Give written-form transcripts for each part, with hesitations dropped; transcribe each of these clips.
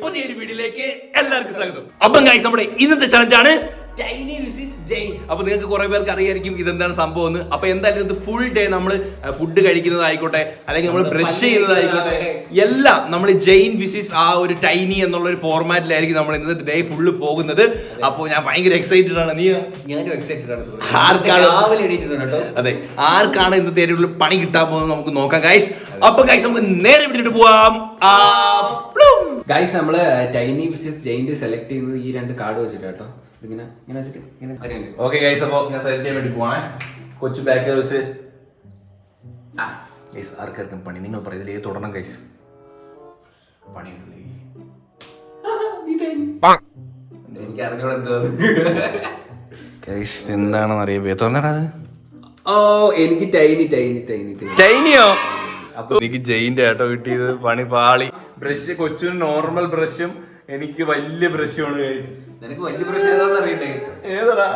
പുതിയൊരു വീഡിയോയിലേക്ക് എല്ലാവർക്കും സ്വാഗതം. അപ്പം ഗൈസ്, നമ്മുടെ ഇന്നത്തെ ചലഞ്ചാണ് ടൈനി വിസിസ് ജെയിൻ. അപ്പൊ നിങ്ങൾക്ക് കുറെ പേർക്ക് അറിയായിരിക്കും ഇതെന്താണ് സംഭവം എന്ന്. അപ്പൊ എന്തായാലും ഇത് ഫുൾ ഡേ നമ്മൾ ഫുഡ് കഴിക്കുന്നതായിക്കോട്ടെ അല്ലെങ്കിൽ നമ്മൾ ബ്രഷ് ചെയ്യുന്നതായിക്കോട്ടെ എല്ലാം നമ്മൾ ജെയിൻ വിസിസ് ആ ഒരു ടൈനി എന്നുള്ള ഒരു ഫോർമാറ്റിലായിരിക്കും നമ്മൾ ഇന്നത്തെ ഡേ ഫുള്ള് പോകുന്നത്. അപ്പോൾ ഞാൻ ഭയങ്കര എക്സൈറ്റഡ് ആണ്. ഞാനും എക്സൈറ്റഡ് ആണ്. അതെ, ആർക്കാണ് ഇന്നത്തെ ഏറ്റവും പണി കിട്ടാൻ പോകുന്നത് നമുക്ക് നോക്കാം ഗൈസ്. അപ്പൊ ഗൈസ് നമുക്ക് നേരെ വിട്ടിട്ട് പോവാം. ഗൈസ്, നമ്മള് ടൈനി വിസിസ് ജെയിന്റ് സെലക്ട് ചെയ്യുന്നത് ഈ രണ്ട് കാർഡ് വെച്ചിട്ട് കേട്ടോ. ഓക്കെ ഗൈസ്, അപ്പൊ ഞാൻ സെലക്ട് ചെയ്യാൻ വേണ്ടി പോവാണേ. കൊച്ചു ബാക്ക് ഹൗസ്. ഗൈസ്, ആർക്കാർക്കും പണി നിങ്ങൾ പറയുന്നത് ഏത് തുടരണം ഗൈസ്? പണി എനിക്ക് അറിഞ്ഞോടെ എന്തോ ഗൈസ് എന്താണെന്ന് അറിയാ തോന്നണത്. ഓ, എനിക്ക് ടൈനി ടൈനി ടൈനി ടൈനിയോ? അപ്പൊ എനിക്ക് ജെയിന്റെ ആട്ടോ കിട്ടിയത്. പണി പാളി. ബ്രഷ് കൊച്ചിന് നോർമൽ ബ്രഷും എനിക്ക് വലിയ ബ്രഷുമാണ് കഴിച്ചത്. നിനക്ക് വലിയ ബ്രഷ് ഏതാന്ന് അറിയണ്ടേ? ഏതാ?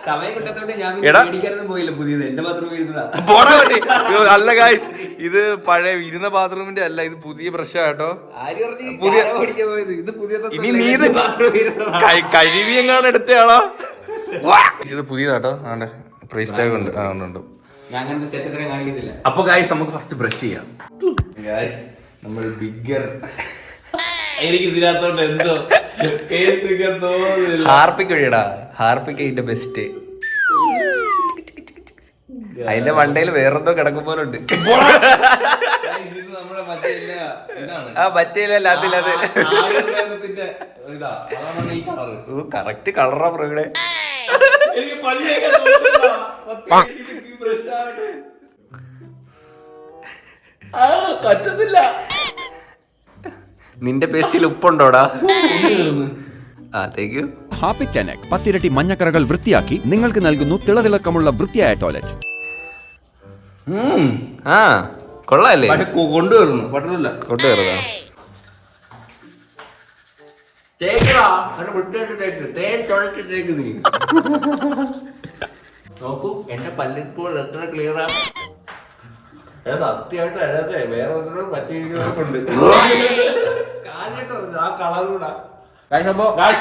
സമയം കിട്ടാത്തോണ്ട് ഞാൻ മേടിക്കാനൊന്നും പോയില്ല. പുതിയത് എന്റെ ബാത്റൂമിൽ ഇരുന്നതാ. അല്ല ഗൈസ്, ഇത് പഴയ ഇരുന്ന ബാത്റൂമിന്റെ അല്ല, ഇത് പുതിയ ബ്രഷാ കേട്ടോ. ഇനി നീ ഇത് കഴുകി എങ്ങാണ് എടുത്തയാളോ? ഇത് പുതിയതാട്ടോ. പ്രൈസ് ടാഗ് ഉണ്ട്. അപ്പൊ ഗൈസ് നമുക്ക് ഫസ്റ്റ് ബ്രഷ് ചെയ്യാം. നമ്മൾ ബിഗർ എനിക്ക് ഇതിനകത്തോണ്ട് എന്തോ ഹാർപ്പിക്ക് വഴിയടാ. ഹാർപ്പിക്ക് ഇതിന്റെ ബെസ്റ്റ്. അതിന്റെ മണ്ടയിൽ വേറെന്തോ കിടക്കും പോലെ ഉണ്ട്. കറക്റ്റ് കളറാ ഇവിടെ. പറ്റുന്നില്ല. നിന്റെ പേസ്റ്റിൽ ഉപ്പുണ്ടോടാ? ഹാപ്പി ടെനക് 10 ഇരട്ടി മഞ്ഞക്കറകൾ വൃത്തിയാക്കി നിങ്ങൾക്ക് നൽകുന്നു തിളതിളക്കമുള്ള വൃത്തിയായ ടോയ്ലറ്റ്. കൊള്ളാല്ലേ? കൊണ്ടുവരുന്നു. പറ്റത്തില്ല. കൊണ്ടുവരുന്നോ? നോക്കൂ, എന്റെ പല്ലിപ്പോൾ എത്ര ക്ലിയറാ. സത്യമായിട്ട് അതിനകത്ത് വേറെ ഒന്നിനും പറ്റിയിരിക്കുന്നുണ്ട്. ആ കളറൂടാ.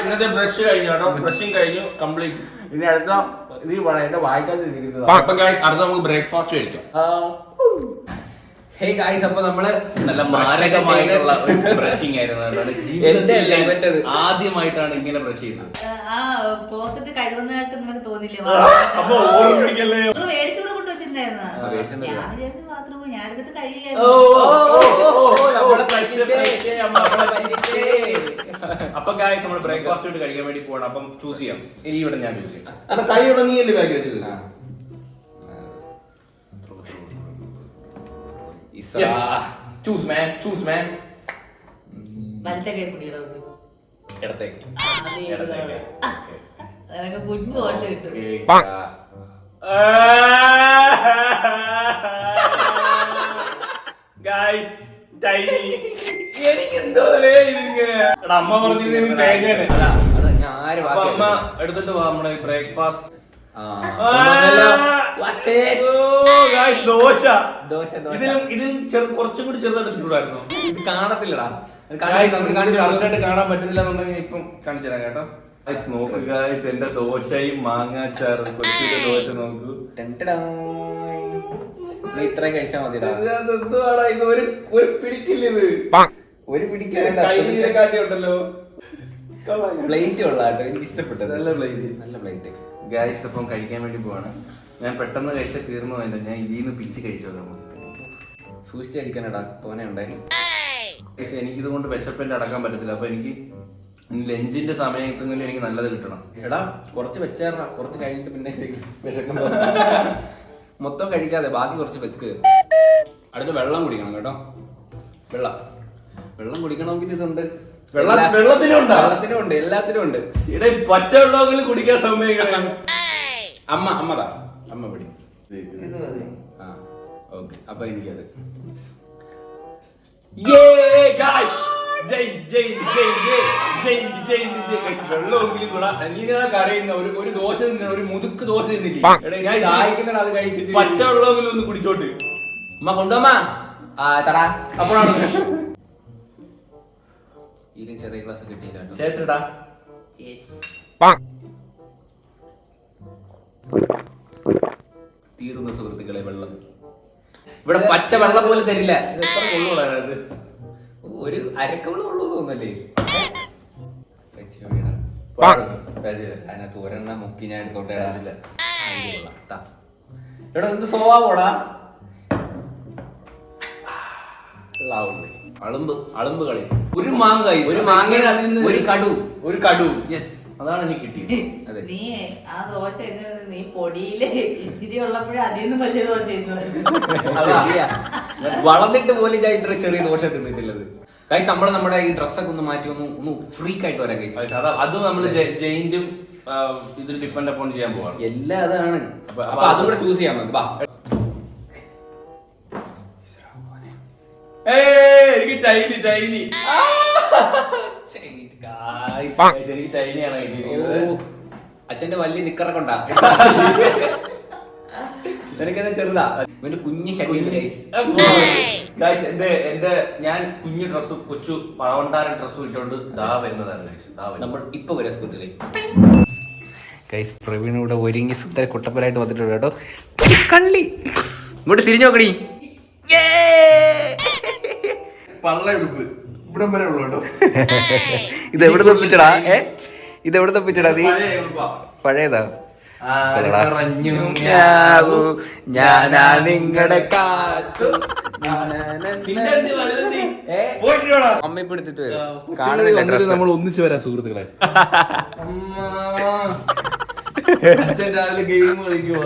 ഇന്നത്തെ ബ്രഷ് കഴിഞ്ഞു കേട്ടോ. ബ്രഷിങ് കഴിഞ്ഞു കംപ്ലീറ്റ്. ഇനി അടുത്ത നീ എന്റെ വായിക്കാതിരിക്കുന്നത്. അടുത്ത നമുക്ക് ബ്രേക്ക്ഫാസ്റ്റ് കഴിക്കാം. ഹേ ഗായ്സ്, അപ്പൊ നമ്മള് നല്ല മാരകമായിട്ടുള്ള ബ്രഷിംഗ് ആയിരുന്നു. ആദ്യമായിട്ടാണ് ഇങ്ങനെ ബ്രഷ് ചെയ്യുന്നത്. കഴിവുന്നതായിട്ട് നിനക്ക് തോന്നില്ലേ? മേടിച്ചുകൂടെ കൊണ്ടുവച്ചിട്ടുണ്ടായിരുന്നു. ഞാൻ വിചാരിച്ച ബാത്റൂം ഞാൻ എടുത്തിട്ട് കഴിയായിരുന്നു. അപ്പൊ ഗായ്സ് നമ്മൾ ബ്രേക്ക്ഫാസ്റ്റ് കഴിക്കാൻ വേണ്ടി പോകണം. അപ്പം ചൂസ് ചെയ്യാം. ഇനി ഇവിടെ ഞാൻ ചൂസ് ചെയ്യാം. അപ്പൊ കൈ ഉടങ്ങിയല്ലേ ബാഗ് വെച്ചത്? Choose man. വലത്തെ കൈ പിടിയുടെ ഇടത്തേക്ക്. കുഞ്ഞു പോലെ കിട്ടും. ഗായ്സ്, ടൈനി എനിക്കെന്തോ ഇതിങ്ങനെ അമ്മ പറഞ്ഞിരുന്നു തേങ്ങ. അമ്മ എടുത്തിട്ട് പോവാ നമ്മുടെ ബ്രേക്ക്ഫാസ്റ്റ്. കുറച്ചും കൂടി ചെറുതായിട്ട് ചൂടായിരുന്നു. ഇത് കാണത്തില്ലടാ. കാണാൻ പറ്റുന്നില്ല എന്നുണ്ടെങ്കിൽ ഇപ്പം കാണിച്ചു തരാം കേട്ടോ. നോക്ക് ഗായ്സ്, എന്റെ ദോശയും മാങ്ങാച്ചാറും. കൊച്ചിയുടെ ദോശ നോക്കൂ. ഇത്ര കഴിച്ചാ മതി. എന്തുവാടാ ഇത്? ഒരു പിടിക്കില്ല. ഇത് ഒരു പിടിക്കാണ്ടല്ലോ. പ്ലേറ്റ് കൊള്ളാട്ടോ. എനിക്ക് ഇഷ്ടപ്പെട്ടത്. നല്ല പ്ലേറ്റ്. നല്ല പ്ലേറ്റ്. ഗായ്സ്, അപ്പം കഴിക്കാൻ വേണ്ടി പോവാണ്. ഞാൻ പെട്ടെന്ന് കഴിച്ച തീർന്നു പോയില്ല. ഞാൻ ഇതിന്ന് പിച്ച് കഴിച്ചു. സൂക്ഷിച്ചടിക്കാനടാ, തോനെ ഉണ്ടായി. എനിക്കിത് കൊണ്ട് വിശപ്പിന്റെ അടക്കാൻ പറ്റത്തില്ല. അപ്പൊ എനിക്ക് ലഞ്ചിന്റെ സമയത്തെങ്കിലും എനിക്ക് നല്ലത് കിട്ടണം. എടാ, കുറച്ച് വെച്ചേറാ. കുറച്ച് കഴിഞ്ഞിട്ട് പിന്നെ വിശക്കുമ്പോ മൊത്തം കഴിക്കാതെ ബാക്കി കുറച്ച് വെക്ക്. അടുത്ത് വെള്ളം കുടിക്കണം കേട്ടോ. വെള്ളം കുടിക്കണമെങ്കിൽ ഇതുണ്ട്. വെള്ളത്തിനുണ്ട്, എല്ലാത്തിനും ഉണ്ട്. ഇവിടെ പച്ചവെള്ളമെങ്കിലും കുടിക്കാൻ സമ്മതിക്കണം. അമ്മ പിടി. ആ ഓക്കെ, അപ്പൊ എനിക്കത്. വെള്ളമെങ്കിലും കൂടാ. നീങ്ങനെ കരയുന്ന ഒരു ദോശ തിന്ന, ഒരു മുതുക്ക് ദോശ തിന്നില്ലേ, അത് കഴിച്ചിട്ട് പച്ചവെള്ളമെങ്കിലും ഒന്ന് കുടിച്ചോട്ട്. അമ്മ കൊണ്ടുപോമ്മ. തടാ അപ്പോഴാണ് ഇതിന് ചെറിയ ക്ലാസ് കിട്ടിയില്ല. ശേഷടാ തീർന്ന സുഹൃത്തുക്കളെ വെള്ളം. ഇവിടെ പച്ച വെള്ളം പോലും തരില്ല. എത്ര കൊള്ളുകൂടാത്? ഒരു അരക്കവള് കൊള്ളു തോന്നല്ലേ? അതിനകത്ത് ഒരെണ്ണ മുക്കി ഞാൻ എടുത്തോട്ടെ. എടാ എന്ത് സ്വഭാവോടാ? അളുമ്പ് കളി. ഒരു മാങ്ങ, ഒരു മാങ്ങ, ഒരു കടു. യെസ്, അതാണ് എനിക്ക് കിട്ടിയത്. നീ ആ ദോശ എങ്ങനെ നീ പൊടിയില് ഇച്ചിരി ഉള്ളപ്പോഴും അതിൽ നിന്ന് പക്ഷേ ദോശ വളർന്നിട്ട് പോലും ഞാൻ ഇത്ര ചെറിയ ദോശ തിന്നിട്ടുള്ളത്. ഗൈസ് നമ്മൾ നമ്മുടെ ഈ ഡ്രസ്സൊക്കെ ഒന്ന് മാറ്റി ഒന്ന് ഫ്രീക്ക് ആയിട്ട് വരാം ഗൈസ്. അത് നമ്മൾ ജയിന്റും ഇതിൽ ഡിപ്പെൻഡ് അപ്പോൺ ചെയ്യാൻ പോവാണ്. എല്ലാം അതാണ്. അപ്പൊ അതും കൂടെ ചൂസ് ചെയ്യാൻ മതി. എനിക്ക് ടൈനി അച്ഛന്റെ വലിയ നിക്കറൊക്കെ ഉണ്ടാ. നിനക്കെന്താ ചെറുതാ? ഇവന്റെ കുഞ്ഞു ശരീരം. എന്റെ ഞാൻ കുഞ്ഞു ഡ്രസ്, കൊച്ചു പവണ്ടാരൻ ഡ്രസ് ഇട്ടുകൊണ്ട് ദാ വരുന്നതാണ്. നമ്മൾ ഇപ്പൊ വരാം സുഹൃത്തുക്കളെ. ഗൈസ് പ്രവീൺ ഇവിടെ ഒരുങ്ങി സുന്ദര കുട്ടപ്പനായിട്ട് വന്നിട്ടുണ്ട് കേട്ടോ. കള്ളി ഇങ്ങോട്ട് തിരിഞ്ഞു നോക്കടി. പള്ളയെടുപ്പ് ഇവിടം വരെ ഉള്ളു കേട്ടോ. ഇതെവിടെ തപ്പിച്ചടാ? ഇതെവിടെ തപ്പിച്ചടാ നീ? പഴയതാ. ഞാനാ നിങ്ങളുടെ കാത്തു. അമ്മ ഇപ്പൊ എടുത്തിട്ട് വരും. നമ്മൾ ഒന്നിച്ച് വരാം സുഹൃത്തുക്കളെ. അച്ഛൻ രാവിലെ ഗെയിം കളിക്കുക.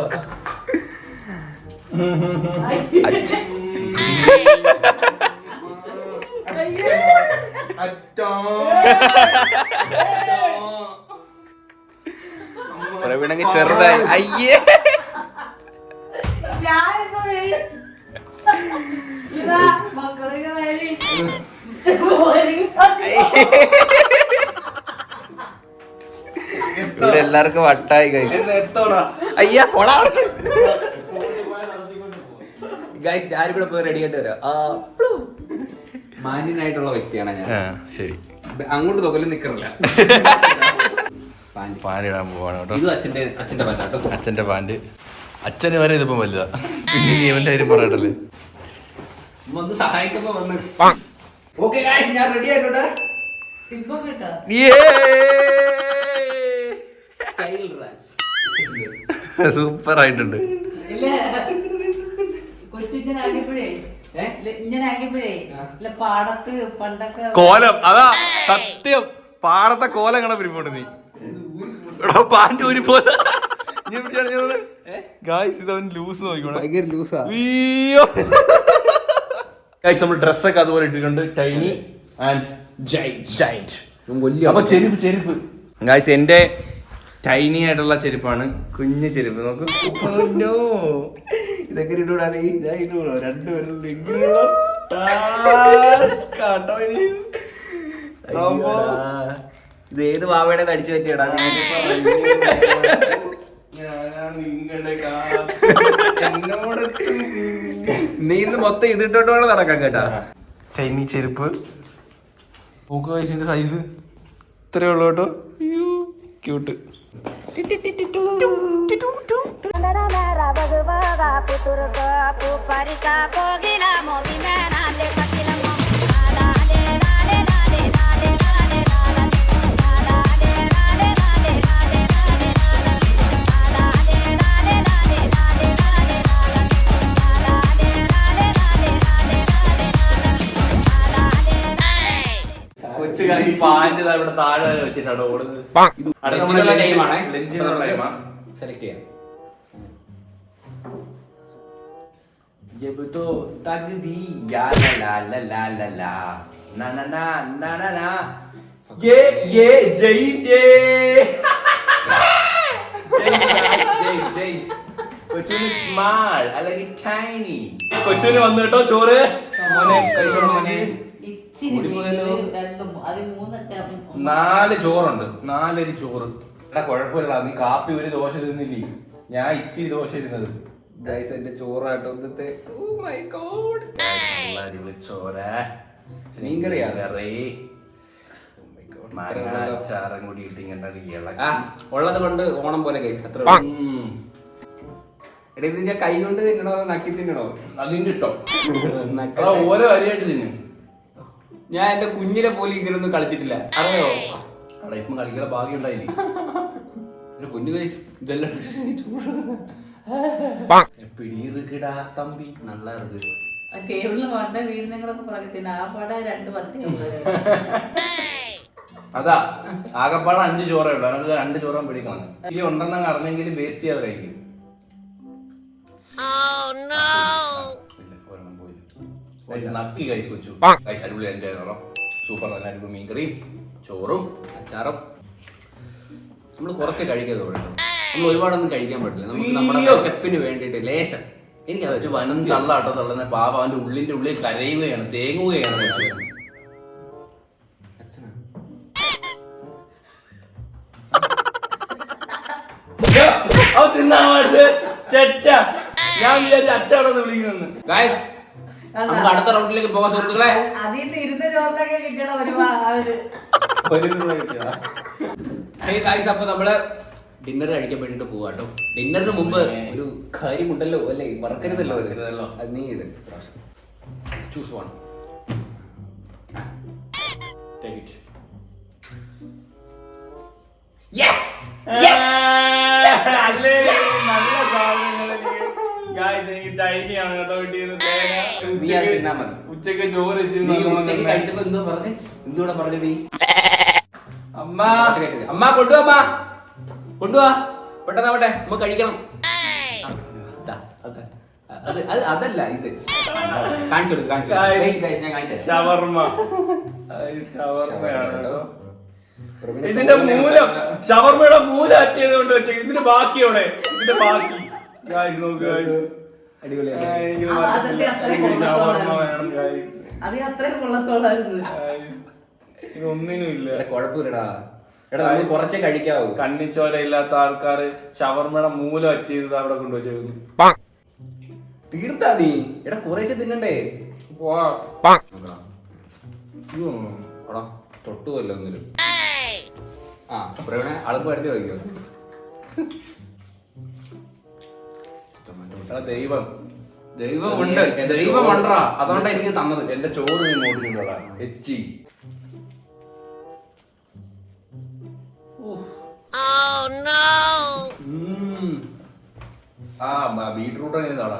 പ്രവീണങ്ങ് ചെറുതായി. അയ്യേ ഇവിടെ എല്ലാവർക്കും വട്ടായി അയ്യാ പോടാ ഗൈസ്. ആരും കൂടെ പോയി റെഡി ആയിട്ട് വരാം. മാന്യനായിട്ടുള്ള വ്യക്തിയാണ് ഞാൻ. ശരി, അങ്ങോട്ട് നോക്കലും നിക്കറില്ല. പാനിടാൻ പോവാണ് കേട്ടോ. ഇത് അച്ഛന്റെ പാൻറ്. അച്ഛന്റെ പാന്റ് അച്ഛന് വരെ ഇതിപ്പം വലുതാ. പിന്നെ നീ ഇവന്റെ കാര്യം പറയട്ടല്ലേ. ഒന്ന് സഹായിക്കുമ്പോ വന്ന്. ഓക്കെ ഗൈസ്, ഞാൻ റെഡി ആയിട്ടുണ്ട്. സൂപ്പർ ആയിട്ടുണ്ട്. പാടത്ത് പണ്ടൊക്കെ കോലം അതാ സത്യം. പാടത്തെ കോലം കാണാൻ പിരിപ്പോട്ട് നീ പാൻറ് ഊരി പോലെ. ഇതവൻ ലൂസ് നോക്കിക്കോളെ. ഭയങ്കര ലൂസാ. നമ്മൾ ഡ്രസ്സൊക്കെ അതുപോലെ ഇട്ടിട്ടുണ്ട്. Tiny and giant. അപ്പൊ ചെരുപ്പ് ഗായ്സ് എന്റെ ടൈനി ആയിട്ടുള്ള ചെരുപ്പാണ്. കുഞ്ഞു ചെരുപ്പ് നോക്ക്. ഇതൊക്കെ ഇട്ടൂടാ നീ? ഇത് ഏത് വാവയുടെ അടിച്ചു പറ്റിയടാ? നീ ഇന്ന് മൊത്തം ഇതിട്ടോട്ട് നടക്കാം കേട്ടാ. ടൈനി ചെരുപ്പ് പൂക്ക് വയസ്സിന്റെ സൈസ് ഇത്രേ ഉള്ളു കേട്ടോ. ക്യൂട്ട്. കൊച്ചു കാശി പാൻറ് ഇവിടെ താഴെ വെച്ചിട്ടാണ് ഓടുന്നത്. സെലക്ട് ചെയ്യാം. ये तो तगदी या ला ला ला ला ला ना ना ना ना ना ना ये जय കൊച്ചുന് സ്മാൾ അല്ലെങ്കിൽ ടൈനി. കൊച്ചുന് വന്നു കേട്ടോ ചോറ്. മോനെ കഴിച്ചോളൂ മോനെ. ഇച്ചിരി രണ്ടും അത് മൂന്നൊക്കെ 4 ചോറുണ്ട്. 4 ചോറ്. എടാ കുഴപ്പമില്ല, നീ കാപ്പി ഒരു ദോശ തിന്നില്ലേ, ഞാൻ ഇച്ചിരി ദോശ ഇരുന്നത്. എന്റെ ചോറാട്ടോ ഇന്നത്തെ. Oh my god. ചോര മീൻകറിയാ? കറി അച്ചാറും കൂടി ഇട്ട് ഇങ്ങനെ ഉള്ളത് കൊണ്ട് ഓണം പോലെ കഴിച്ചു അത്ര. എടാ ഇത് ഞാൻ കൈ കൊണ്ട് തിന്നണോ നക്കി തിന്നണോ? അതിന്റെ ഇഷ്ടം. ഓരോ അരിയായിട്ട് തിന്നു. ഞാൻ എന്റെ കുഞ്ഞിനെ പോലും ഇങ്ങനൊന്നും കളിച്ചിട്ടില്ല, അറിയോ? അവിടെ ഇപ്പം കളിക്കുന്ന ഭാഗ്യം ഉണ്ടായില്ലേ? കുഞ്ഞു കഴിച്ചു ഇതെല്ലാം പിടിയിടാ തമ്പി നല്ല ഇருக்கு. ടേബിളിൽ പറഞ്ഞ വീടിനങ്ങളൊക്കെ പറഞ്ഞില്ല ആ പാടെ 2 വത്തി. അതാ ആകപ്പാടെ 5 ചോറേ ഉള്ളൂ. നമുക്ക് 2 ചോറും പിടിക്കണം. ഇതിൽ ഉണ്ടെന്നങ്ങ് അറിഞ്ഞെങ്കിൽ വേസ്റ്റ് ചെയ്യാതെ കഴിക്കും. നക്കി കഴിച്ചു കൊച്ചു. അടിപൊളി എൻജോയ് ചെയ്തോ. സൂപ്പർ നല്ല അടിപൊളി മീൻകറിയും ചോറും അച്ചാറും. നമ്മൾ കുറച്ച് കഴിക്കാതെ നമ്മൾ ഒരുപാടൊന്നും കഴിക്കാൻ പറ്റില്ല. നമുക്ക് നമ്മുടെ വിശപ്പിന് വേണ്ടിയിട്ട് ലേശം. എനിക്ക് അത് വനം തള്ളാട്ടോ തള്ളുന്ന പാപ. അവന്റെ ഉള്ളിൽ കരയുകയാണ്, തേങ്ങുകയാണ് കൊച്ചു. ഞാൻ വിചാരിച്ച അച്ചാണെന്ന് വിളിക്കുന്നു. നമുക്ക് അടുത്ത റൗണ്ടിലേക്ക് പോകാൻ സുഹൃത്തുക്കളെ. അതിന്ന് ഇരുന്ന ചോറിലൊക്കെ കിട്ടണം ഒരുപാട്. അപ്പൊ നമ്മള് ഡിന്നർ കഴിക്കാൻ വേണ്ടിട്ട് പോവാട്ടോ. ഡിന്നറിന് മുമ്പ് ഒരു കാര്യമുണ്ടല്ലോ അല്ലേ, മറക്കരുതല്ലോ. അത് നീ ഇട്. Choose one. Take it. Yes നല്ല സാധനങ്ങൾ. എനിക്ക് ടൈനിയാണ് കേട്ടോ കിട്ടിയത്. ഉച്ചക്ക് ചോറ് കഴിച്ചപ്പോ എന്തോ പറഞ്ഞു, എന്തുകൂടെ പറഞ്ഞു നീ? അമ്മ അമ്മ കൊണ്ടുവാ, കൊണ്ടുവാ പെട്ടെന്നാവട്ടെ, നമുക്ക് കഴിക്കണം. അതല്ല ഇത് കാണിച്ചു ഷവർമ്മ. ഇതിന്റെ മൂലം ഷവർമ്മയുടെ മൂലം അറ്റിയത് കൊണ്ട് വെച്ചു. ഇതിന്റെ ബാക്കിയോടെ ഇതിന്റെ ബാക്കി ഇതൊന്നിനും ഇല്ല. കുഴപ്പമില്ലടാ, എടാ നമ്മൾ കുറച്ചേ കഴിക്കാവൂ. കണ്ണിച്ചോര ഇല്ലാത്ത ആൾക്കാര് ഷവർമ്മയുടെ മൂലം അറ്റിയത് അവിടെ കൊണ്ടുവച്ചു. തീർത്താ നീ? എടാ കുറേശ്ശെ തിന്നണ്ടേ? തൊട്ടുമല്ലോ ഒന്നിലും. ആ പ്രവീണ അളപ്പ് എടുത്ത് വയ്ക്കോ. ദൈവം ദൈവമുണ്ട്, ദൈവമുണ്ടാ, അതുകൊണ്ടാ എനിക്ക് തന്നത്. എന്റെ ചോറ് നീ മോട്ടിട്ടുള്ളതാ എച്ചി. ബീട്രൂട്ട് അങ്ങനെ താടാ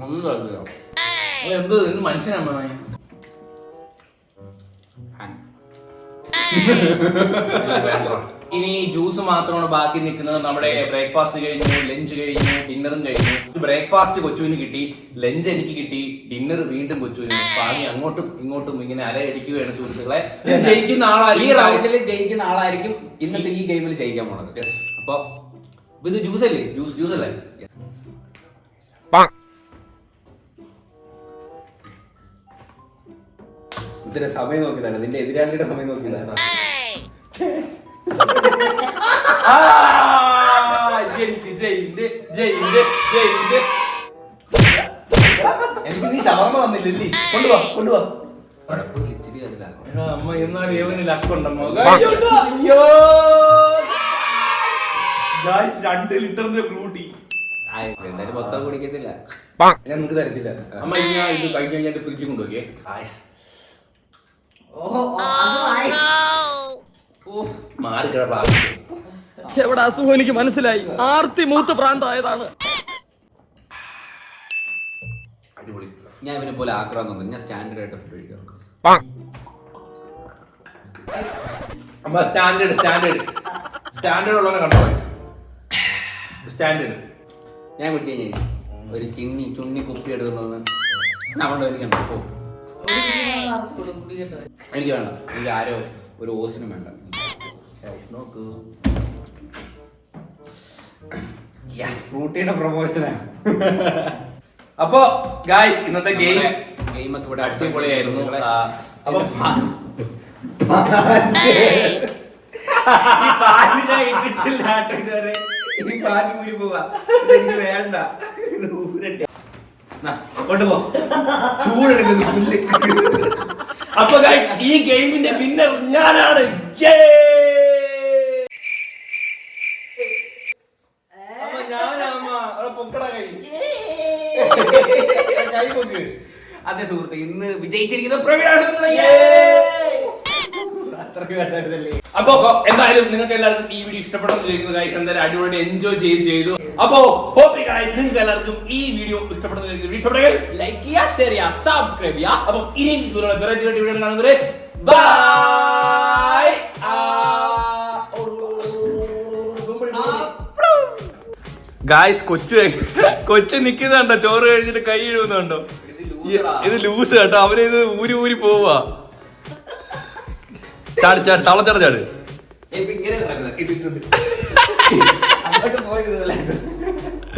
ഒന്നും താല്പര്യ. എന്ത് മനുഷ്യനമ്മ. ഇനി ജ്യൂസ് മാത്രമാണ് ബാക്കി നിൽക്കുന്നത്. നമ്മുടെ ബ്രേക്ക്ഫാസ്റ്റ് കഴിഞ്ഞു, ലഞ്ച് കഴിഞ്ഞു, ഡിന്നറും കഴിഞ്ഞു. ബ്രേക്ക്ഫാസ്റ്റ് കൊച്ചുവിന് കിട്ടി, ലഞ്ച് എനിക്ക് കിട്ടി, ഡിന്നർ വീണ്ടും കൊച്ചുവിന്. പാനി അങ്ങോട്ടും ഇങ്ങോട്ടും ഇങ്ങനെ അലയടിക്കുകയാണ് സുഹൃത്തുക്കളെ. ജയിക്കുന്ന ആളായിരിക്കും, ഈ റൗണ്ടിൽ ജയിക്കുന്ന ആളായിരിക്കും ഇന്നത്തെ ഈ ഗെയിമിൽ ജയിക്കാൻ പോണത്. അപ്പൊ ഇത് ജ്യൂസ് അല്ലേ? ജ്യൂസ് അല്ലേ? ഇതിന്റെ സമയം നോക്കിയതാണ്, നിന്റെ എതിരാളിയുടെ സമയം നോക്കിയതാണ്. എനിക്ക് നീ ഷവർമ്മ തന്നില്ലേ? കൊണ്ടുവാ കൊണ്ടുവാ. ഇച്ചിരി അതിലാണ് അമ്മ. എന്നാലും ഏവന് ലക്കുണ്ടമ്മോ. 2 ലിറ്ററിന്റെ ഫ്രൂട്ടി. എന്തായാലും മൊത്തം കുടിക്കത്തില്ല, ഞാൻ നിങ്ങൾക്ക് തരത്തില്ല അമ്മ. ഞാൻ ഇത് കഴിഞ്ഞ് കഴിഞ്ഞാൽ ഫ്രിഡ്ജിൽ കൊണ്ടുപോകേ. എവിടെ അസുഖം എനിക്ക് മനസ്സിലായി. ആർത്തി മൂത്ത് പ്രാന്തായതാണ്. അടിപൊളി. ഞാൻ ഇവനെ പോലെ ആക്രാൻ തോന്നുന്നു. ഞാൻ സ്റ്റാൻഡേർഡ് ആയിട്ട് ഫുഡ് കഴിക്കാം. അമ്മ സ്റ്റാൻഡേർഡ് ഉള്ളവനെ കണ്ടോ? സ്റ്റാൻഡേർഡ് ഞാൻ കുടിക്കാൻ ഒരു ചുണ്ണി കുപ്പി എടുക്കുന്നു നമ്മളുടെ എനിക്ക് പോ. എനിക്ക് വേണ്ട, എനിക്ക് ആരോ ഒരു ഓസിനും വേണ്ട. നോക്കൂ, ഫ്രൂട്ടിയുടെ പ്രൊമോഷനാണ്. അപ്പൊ ഗായ്സ് ഇന്നത്തെ ഗെയിമൊക്കെ ഇവിടെ അടിപൊളിയായിരുന്നു. അപ്പൊ വേണ്ട കൊണ്ടുപോ ചൂടെടുക്കുന്നു പുല്ല്. അപ്പൊ ഗായ്സ് ഈ ഗെയിമിന്റെ വിന്നർ ഞാനാണ്. അതെ സുഹൃത്തെ, ഇന്ന് വിജയിച്ചിരിക്കുന്ന പ്രവീണാണ്. അപ്പൊ എന്തായാലും നിങ്ങൾക്ക് എല്ലാവർക്കും ഈ വീഡിയോ ഇഷ്ടപ്പെടുന്ന വിചാരിക്കുന്നു ഗൈസ്. എന്തായാലും അടിപൊളി എൻജോയ് ചെയ്തു. അപ്പൊ ഹോപ്പ് ഗൈസ് നിങ്ങൾക്ക് എല്ലാവർക്കും ഈ വീഡിയോ ഇഷ്ടപ്പെടുന്ന ഇഷ്ടപ്പെടുക ലൈക്ക് ചെയ്യുക, ഷെയർ ചെയ്യുക, സബ്സ്ക്രൈബ് ചെയ്യുക. അപ്പൊ ഇനിയും വീഡിയോ കാണുന്നത് ബൈ. ഗായ്സ് കൊച്ചു നിക്കുന്നുണ്ടോ, ചോറ് കഴിച്ചിട്ട് കൈ എഴുതുന്നുണ്ടോ? ഇത് ലൂസ് കേട്ടോ, അവന് ഇത് ഊരി പോവാ. ചാട് തളച്ചട ചാട്. ഇങ്ങനെ അങ്ങോട്ട് പോയത്